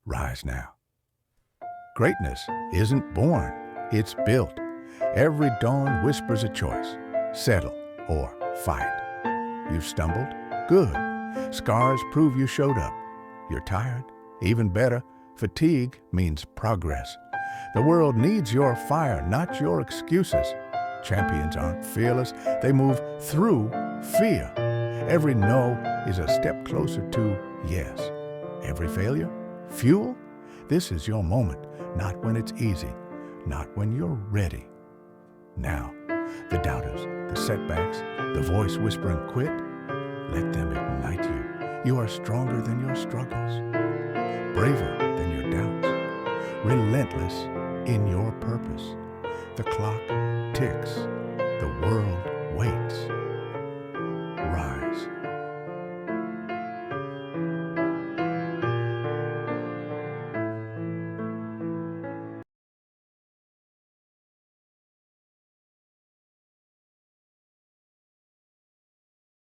Rise now. Greatness isn't born, it's built. Every dawn whispers a choice. Settle or fight. You've stumbled? Good. Scars prove you showed up. You're tired? Even better, fatigue means progress. The world needs your fire, not your excuses. Champions aren't fearless, they move through fear. Every no is a step closer to yes. Every failure? Fuel? This is your moment, not when it's easy, not when you're ready. Now, the doubters, the setbacks, the voice whispering quit, let them ignite you. You are stronger than your struggles, braver than your doubts, relentless in your purpose. The clock ticks, the world waits.